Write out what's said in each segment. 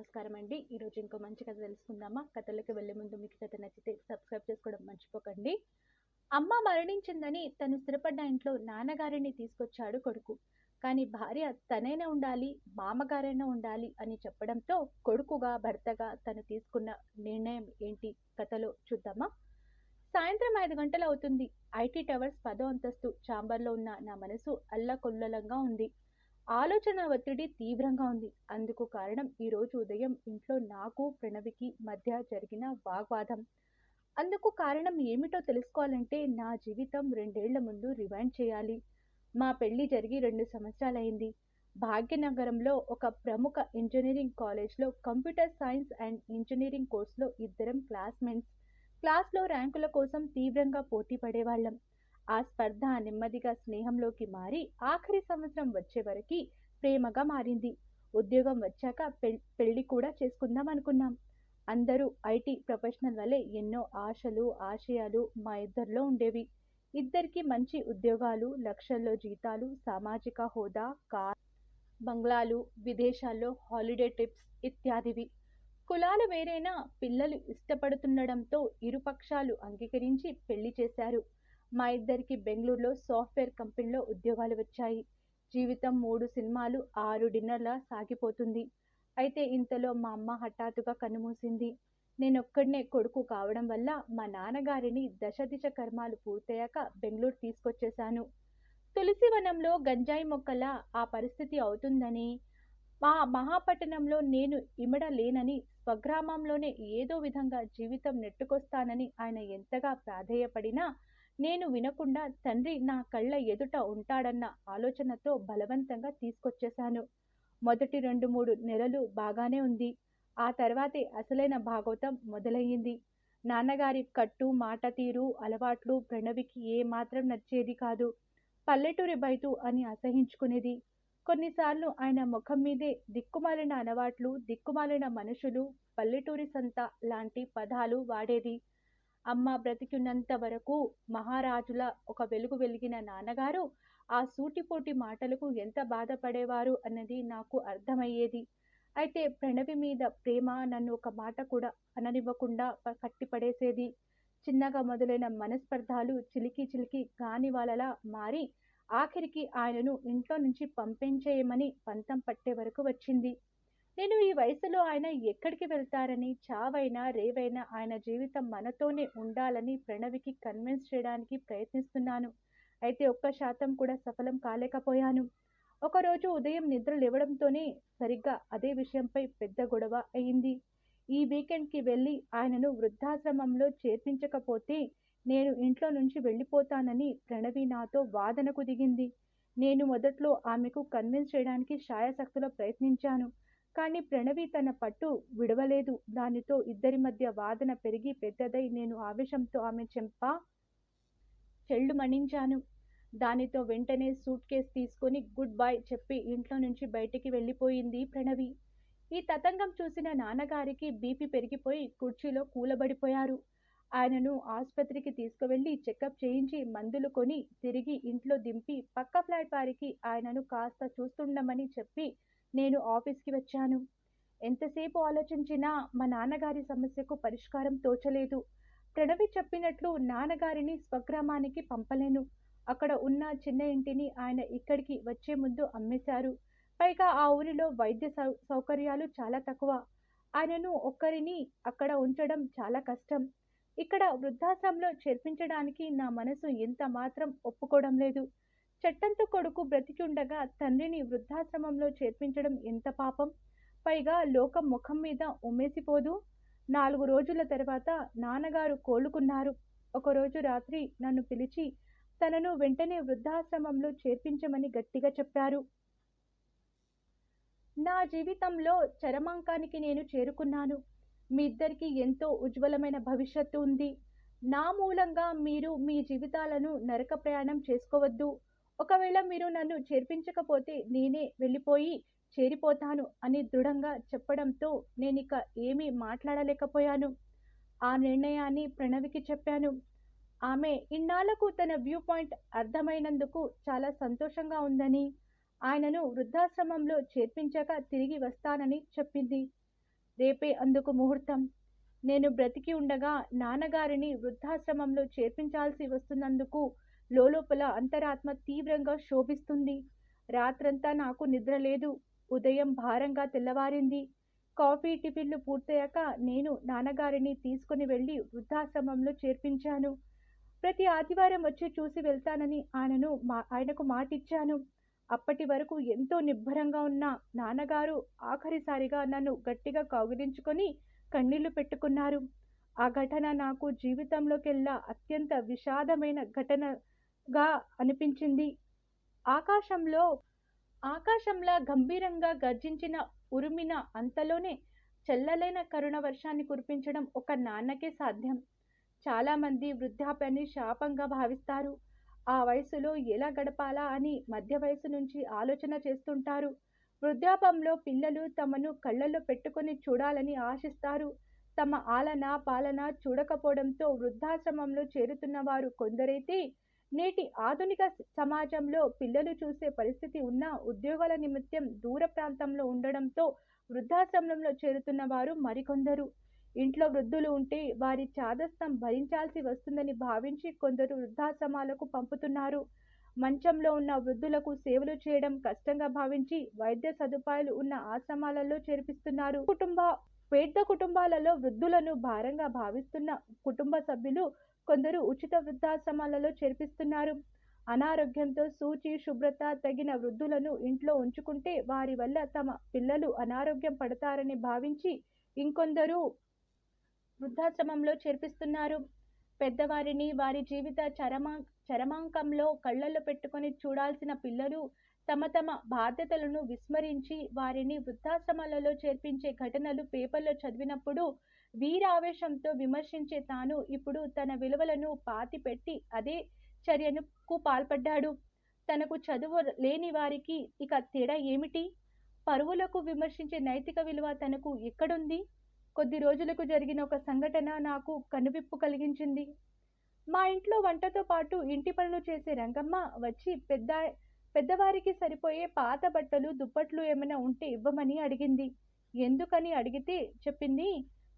నమస్కారం అండి. ఈరోజు ఇంకో మంచి కథ తెలుసుకుందామా? కథలోకి వెళ్ళే ముందు మీకు కథ నచ్చితే సబ్స్క్రైబ్ చేసుకోవడం మర్చిపోకండి. అమ్మ మరణించిందని తను స్థిరపడ్డ ఇంట్లో నాన్నగారిని తీసుకొచ్చాడు కొడుకు. కానీ భార్య తనైనా ఉండాలి, మామగారైనా ఉండాలి అని చెప్పడంతో కొడుకుగా, భర్తగా తను తీసుకున్న నిర్ణయం ఏంటి కథలో చూద్దామా? సాయంత్రం 5 గంటలవుతుంది. ఐటీ టవర్స్ 10వ అంతస్తు ఛాంబర్‌లో ఉన్న నా మనసు అల్లకల్లోలంగా ఉంది. ఆలోచన ఒత్తిడి తీవ్రంగా ఉంది. అందుకు కారణం ఈరోజు ఉదయం ఇంట్లో నాకు, ప్రణవికి మధ్య జరిగిన వాగ్వాదం. అందుకు కారణం ఏమిటో తెలుసుకోవాలంటే నా జీవితం 2 ఏళ్ల ముందు రివైండ్ చేయాలి. మా పెళ్లి జరిగి 2 సంవత్సరాలయింది. భాగ్యనగరంలో ఒక ప్రముఖ ఇంజినీరింగ్ కాలేజ్‌లో కంప్యూటర్ సైన్స్ అండ్ ఇంజినీరింగ్ కోర్స్‌లో ఇద్దరం క్లాస్‌మేట్స్. క్లాస్‌లో ర్యాంకుల కోసం తీవ్రంగా పోటీ పడేవాళ్ళం. ఆ స్పర్ధ నెమ్మదిగా స్నేహంలోకి మారి ఆఖరి సంవత్సరం వచ్చే వరకి ప్రేమగా మారింది. ఉద్యోగం వచ్చాక పెళ్లి కూడా చేసుకుందాం అనుకున్నాం. అందరూ ఐటీ ప్రొఫెషనల్ వలె ఎన్నో ఆశలు, ఆశయాలు మా ఇద్దరిలో ఉండేవి. ఇద్దరికి మంచి ఉద్యోగాలు, లక్షల్లో జీతాలు, సామాజిక హోదా, కార్, బంగ్లాలు, విదేశాల్లో హాలిడే ట్రిప్స్ ఇత్యాదివి. కులాలు వేరైనా పిల్లలు ఇష్టపడుతుండడంతో ఇరుపక్షాలు అంగీకరించి పెళ్లి చేశారు. మా ఇద్దరికి బెంగళూరులో సాఫ్ట్వేర్ కంపెనీలో ఉద్యోగాలు వచ్చాయి. జీవితం 3 సినిమాలు, 6 డిన్నర్‌లా సాగిపోతుంది. అయితే ఇంతలో మా అమ్మ హఠాత్తుగా కన్నుమూసింది. నేనొక్కడినే కొడుకు కావడం వల్ల మా నాన్నగారిని దశదిశ కర్మాలు పూర్తయ్యాక బెంగళూరు తీసుకొచ్చేశాను. తులసివనంలో గంజాయి మొక్కలా ఆ పరిస్థితి అవుతుందని, మా మహాపట్టణంలో నేను ఇమడలేనని, స్వగ్రామంలోనే ఏదో విధంగా జీవితం నెట్టుకొస్తానని ఆయన ఎంతగా ప్రాధేయపడినా నేను వినకుండా తండ్రి నా కళ్ళ ఎదుట ఉంటాడన్న ఆలోచనతో బలవంతంగా తీసుకొచ్చేశాను. మొదటి 2, 3 నెలలు బాగానే ఉంది. ఆ తర్వాతే అసలైన భాగవతం మొదలయ్యింది. నాన్నగారి కట్టు, మాట తీరు, అలవాట్లు ప్రణవికి ఏమాత్రం నచ్చేది కాదు. పల్లెటూరి బైతు అని అసహించుకునేది. కొన్నిసార్లు ఆయన ముఖం మీదే దిక్కుమాలిన అలవాట్లు, దిక్కుమాలిన మనుషులు, పల్లెటూరి సంత లాంటి పదాలు వాడేది. అమ్మ బ్రతికున్నంత వరకు మహారాజులా ఒక వెలుగు వెలిగిన నాన్నగారు ఆ సూటిపోటి మాటలకు ఎంత బాధపడేవారు అన్నది నాకు అర్థమయ్యేది. అయితే ప్రణవి మీద ప్రేమ నన్ను ఒక మాట కూడా అననివ్వకుండా కట్టిపడేసేది. చిన్నగా మొదలైన మనస్పర్ధాలు చిలికి చిలికి గానివాలలా మారి ఆఖరికి ఆయనను ఇంట్లో నుంచి పంపించేయమని పంతం పట్టే వరకు వచ్చింది. నేను ఈ వయసులో ఆయన ఎక్కడికి వెళ్తారని, చావైనా రేవైనా ఆయన జీవితం మనతోనే ఉండాలని ప్రణవికి కన్విన్స్ చేయడానికి ప్రయత్నిస్తున్నాను. అయితే ఒక్క శాతం కూడా సఫలం కాలేకపోయాను. ఒకరోజు ఉదయం నిద్ర లేవడంతోనే సరిగ్గా అదే విషయంపై పెద్ద గొడవ అయింది. ఈ వీకెండ్‌కి వెళ్ళి ఆయనను వృద్ధాశ్రమంలో చేర్పించకపోతే నేను ఇంట్లో నుంచి వెళ్ళిపోతానని ప్రణవి నాతో వాదనకు దిగింది. నేను మొదట్లో ఆమెకు కన్విన్స్ చేయడానికి శాయశక్తులా ప్రయత్నించాను. కానీ ప్రణవి తన పట్టు విడవలేదు. దానితో ఇద్దరి మధ్య వాదన పెరిగి పెద్దదై నేను ఆవేశంతో ఆమె చెంప చెళ్ళుమణించాను. దానితో వెంటనే సూట్ కేస్ తీసుకొని గుడ్ బై చెప్పి ఇంట్లో నుంచి బయటికి వెళ్ళిపోయింది ప్రణవి. ఈ తతంగం చూసిన నాన్నగారికి బీపీ పెరిగిపోయి కుర్చీలో కూలబడిపోయారు. ఆయనను ఆసుపత్రికి తీసుకువెళ్ళి చెకప్ చేయించి మందులు కొని తిరిగి ఇంట్లో దింపి పక్క ఫ్లాట్ వారికి ఆయనను కాస్త చూస్తుండమని చెప్పి నేను ఆఫీస్‌కి వచ్చాను. ఎంతసేపు ఆలోచించినా మా నాన్నగారి సమస్యకు పరిష్కారం తోచలేదు. ప్రణవి చెప్పినట్లు నాన్నగారిని స్వగ్రామానికి పంపలేను. అక్కడ ఉన్న చిన్న ఇంటిని ఆయన ఇక్కడికి వచ్చే ముందు అమ్మేశారు. పైగా ఆ ఊరిలో వైద్య సౌకర్యాలు చాలా తక్కువ. ఆయనను ఒక్కరిని అక్కడ ఉంచడం చాలా కష్టం. ఇక్కడ వృద్ధాశ్రమంలో చేర్పించడానికి నా మనసు ఎంత మాత్రం ఒప్పుకోవడం లేదు. చెట్టంత కొడుకు బ్రతికి ఉండగా తండ్రిని వృద్ధాశ్రమంలో చేర్పించడం ఎంత పాపం. పైగా లోకం ముఖం మీద ఉమ్మేసిపోదు. 4 రోజుల తర్వాత నాన్నగారు కోలుకున్నారు. ఒకరోజు రాత్రి నన్ను పిలిచి తనను వెంటనే వృద్ధాశ్రమంలో చేర్పించమని గట్టిగా చెప్పారు. నా జీవితంలో చరమాంకానికి నేను చేరుకున్నాను. మీ ఇద్దరికీ ఎంతో ఉజ్వలమైన భవిష్యత్తు ఉంది. నా మూలంగా మీరు మీ జీవితాలను నరక ప్రయాణం చేసుకోవద్దు. ఒకవేళ మీరు నన్ను చేర్పించకపోతే నేనే వెళ్ళిపోయి చేరిపోతాను అని దృఢంగా చెప్పడంతో నేనిక ఏమీ మాట్లాడలేకపోయాను. ఆ నిర్ణయాన్ని ప్రణవికి చెప్పాను. ఆమె ఇన్నాళ్లకు తన వ్యూ పాయింట్ అర్థమైనందుకు చాలా సంతోషంగా ఉందని, ఆయనను వృద్ధాశ్రమంలో చేర్పించాక తిరిగి వస్తానని చెప్పింది. రేపే అందుకు ముహూర్తం. నేను బ్రతికి ఉండగా నాన్నగారిని వృద్ధాశ్రమంలో చేర్పించాల్సి వస్తున్నందుకు లోలోపల అంతరాత్మ తీవ్రంగా శోభిస్తుంది. రాత్రంతా నాకు నిద్ర లేదు. ఉదయం భారంగా తెల్లవారింది. కాఫీ, టిఫిన్లు పూర్తయ్యాక నేను నాన్నగారిని తీసుకుని వెళ్ళి వృద్ధాశ్రమంలో చేర్పించాను. ప్రతి ఆదివారం వచ్చి చూసి వెళ్తానని ఆయనకు మాటిచ్చాను. అప్పటి వరకు ఎంతో నిబ్బరంగా ఉన్న నాన్నగారు ఆఖరిసారిగా నన్ను గట్టిగా కౌగిలించుకొని కన్నీళ్లు పెట్టుకున్నారు. ఆ ఘటన నాకు జీవితంలోకెల్లా అత్యంత విషాదమైన ఘటనగా అనిపించింది. ఆకాశంలో ఆకాశంలా గంభీరంగా గర్జించిన ఉరుమిన అంతలోనే చెల్లలైన కరుణ వర్షాన్ని కురిపించడం ఒక నాన్నకే సాధ్యం. చాలామంది వృద్ధాప్యాన్ని శాపంగా భావిస్తారు. ఆ వయసులో ఎలా గడపాలా అని మధ్య వయసు నుంచి ఆలోచన చేస్తుంటారు. వృద్ధాపంలో పిల్లలు తమను కళ్ళల్లో పెట్టుకొని చూడాలని ఆశిస్తారు. తమ ఆలన పాలన చూడకపోవడంతో వృద్ధాశ్రమంలో చేరుతున్న వారు కొందరైతే, నేటి ఆధునిక సమాజంలో పిల్లలు చూసే పరిస్థితి ఉన్నా ఉద్యోగాల నిమిత్తం దూర ప్రాంతంలో ఉండడంతో వృద్ధాశ్రమంలో చేరుతున్న వారు మరికొందరు. ఇంట్లో వృద్ధులు ఉంటే వారి చాదస్తం భరించాల్సి వస్తుందని భావించి కొందరు వృద్ధాశ్రమాలకు పంపుతున్నారు. మంచంలో ఉన్న వృద్ధులకు సేవలు చేయడం కష్టంగా భావించి వైద్య సదుపాయాలు ఉన్న ఆశ్రమాలలో చేర్పిస్తున్నారు. పేద కుటుంబాలలో వృద్ధులను భారంగా భావిస్తున్న కుటుంబ సభ్యులు కొందరు ఉచిత వృద్ధాశ్రమాలలో చేర్పిస్తున్నారు. అనారోగ్యంతో శుచి శుభ్రత తగిన వృద్ధులను ఇంట్లో ఉంచుకుంటే వారి వల్ల తమ పిల్లలు అనారోగ్యం పడతారని భావించి ఇంకొందరు వృద్ధాశ్రమంలో చేర్పిస్తున్నారు. పెద్దవారిని వారి జీవిత చరమాంకంలో కళ్ళల్లో పెట్టుకొని చూడాల్సిన పిల్లలు తమ తమ బాధ్యతలను విస్మరించి వారిని వృద్ధాశ్రమాలలో చేర్పించే ఘటనలు పేపర్లో చదివినప్పుడు వీరావేశంతో విమర్శించే తాను ఇప్పుడు తన విలువలను పాతిపెట్టి అదే చర్యకు పాల్పడ్డాడు. తనకు చదువు లేని వారికి ఇక తేడా ఏమిటి? పరువులకు విమర్శించే నైతిక విలువ తనకు ఎక్కడుంది? కొద్ది రోజులకు జరిగిన ఒక సంఘటన నాకు కనువిప్పు కలిగించింది. మా ఇంట్లో వంటతో పాటు ఇంటి పనులు చేసే రంగమ్మ వచ్చి పెద్దవారికి సరిపోయే పాత బట్టలు దుప్పట్లు ఏమైనా ఉంటే ఇవ్వమని అడిగింది. ఎందుకని అడిగితే చెప్పింది,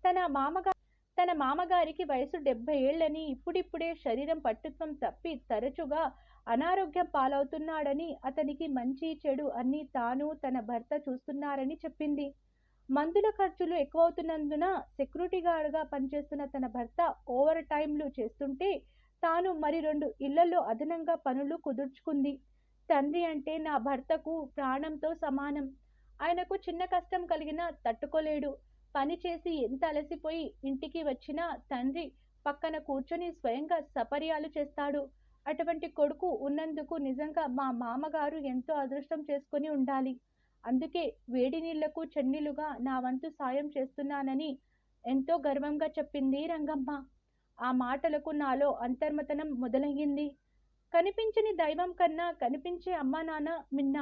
తన మామగారికి వయసు 70 ఏళ్లని, ఇప్పుడిప్పుడే శరీరం పట్టుత్వం తప్పి తరచుగా అనారోగ్యం పాలవుతున్నాడని, అతనికి మంచి చెడు అన్ని తాను తన భర్త చూస్తున్నారని చెప్పింది. మందుల ఖర్చులు ఎక్కువవుతున్నందున సెక్యూరిటీ గార్డ్గా పనిచేస్తున్న తన భర్త ఓవర్ టైంలు చేస్తుంటే తాను మరి 2 ఇళ్లలో అదనంగా పనులు కుదుర్చుకుంది. తండ్రి అంటే నా భర్తకు ప్రాణంతో సమానం. ఆయనకు చిన్న కష్టం కలిగినా తట్టుకోలేడు. పని చేసి ఎంత అలసిపోయి ఇంటికి వచ్చినా తండ్రి పక్కన కూర్చొని స్వయంగా సపర్యాలు చేస్తాడు. అటువంటి కొడుకు ఉన్నందుకు నిజంగా మా మామగారు ఎంతో అదృష్టం చేసుకొని ఉండాలి. అందుకే వేడి నీళ్లకు చన్నీళ్లుగా నా వంతు సాయం చేస్తున్నానని ఎంతో గర్వంగా చెప్పింది రంగమ్మ. ఆ మాటలకు నాలో అంతర్మతనం మొదలయ్యింది. కనిపించని దైవం కన్నా కనిపించే అమ్మా నాన్న మిన్న.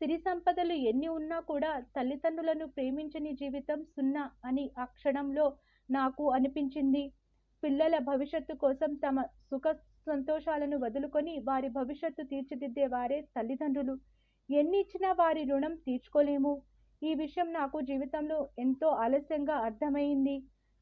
సిరి సంపదలు ఎన్ని ఉన్నా కూడా తల్లిదండ్రులను ప్రేమించని జీవితం సున్నా అని ఆ క్షణంలో నాకు అనిపించింది. పిల్లల భవిష్యత్తు కోసం తమ సుఖ సంతోషాలను వదులుకొని వారి భవిష్యత్తు తీర్చిదిద్దే వారే తల్లిదండ్రులు. ఎన్ని ఇచ్చినా వారి రుణం తీర్చుకోలేము. ఈ విషయం నాకు జీవితంలో ఎంతో ఆలస్యంగా అర్థమైంది.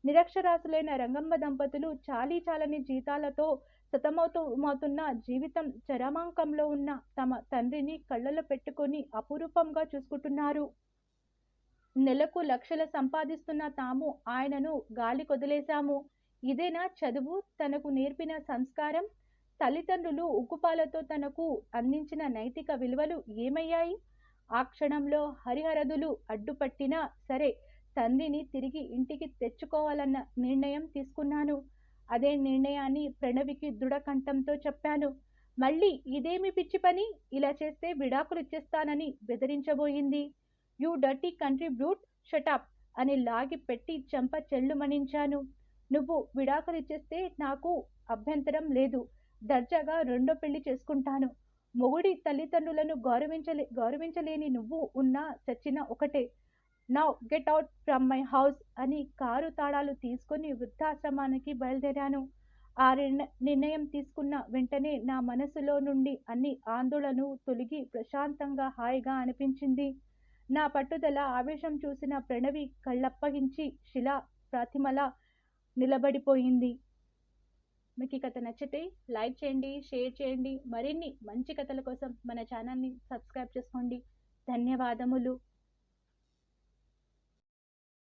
నిరక్షరాస్యులైన రంగమ్మ దంపతులు చాలీచాలని జీతాలతో సతమతమవుతున్న జీవితం చరమాంకంలో ఉన్న తమ తండ్రిని కళ్ళలో పెట్టుకొని అపురూపంగా చూసుకుంటున్నారు. నెలకు లక్షలు సంపాదిస్తున్న తాము ఆయనను గాలి కొదిలేశాము. ఇదేనా చదువు తనకు నేర్పిన సంస్కారం? తల్లిదండ్రులు ఉక్కుపాలతో తనకు అందించిన నైతిక విలువలు ఏమయ్యాయి? ఆ క్షణంలో హరిహరదులు అడ్డుపట్టినా సరే తండ్రిని తిరిగి ఇంటికి తెచ్చుకోవాలన్న నిర్ణయం తీసుకున్నాను. అదే నిర్ణయాన్ని ప్రణవికి దృఢకంఠంతో చెప్పాను. మళ్ళీ ఇదేమి పిచ్చి పని? ఇలా చేస్తే విడాకులు ఇచ్చేస్తానని బెదిరించబోయింది. You dirty country brute, shut up అని లాగి పెట్టి చెంప చెల్లుమణించాను. నువ్వు విడాకులు ఇచ్చేస్తే నాకు అభ్యంతరం లేదు. దర్జాగా రెండో పెళ్లి చేసుకుంటాను. మొగుడి తల్లిదండ్రులను గౌరవించలేని నువ్వు ఉన్నా చచ్చినా ఒకటే. Now get out from my house అని కారు తాళాలు తీసుకొని వృద్ధాశ్రమానికి బయలుదేరాను. ఆ నిర్ణయం తీసుకున్న వెంటనే నా మనసులో నుండి అన్ని ఆందోళనలు తొలగి ప్రశాంతంగా హాయిగా అనిపించింది. నా పట్టుదల ఆవేశం చూసిన ప్రణవి కళ్ళప్పగించి శిలా ప్రతిమలా నిలబడిపోయింది. మీకు ఈ కథ నచ్చితే లైక్ చేయండి, షేర్ చేయండి. మరిన్ని మంచి కథల కోసం మన ఛానల్ని సబ్స్క్రైబ్ చేసుకోండి. ధన్యవాదములు.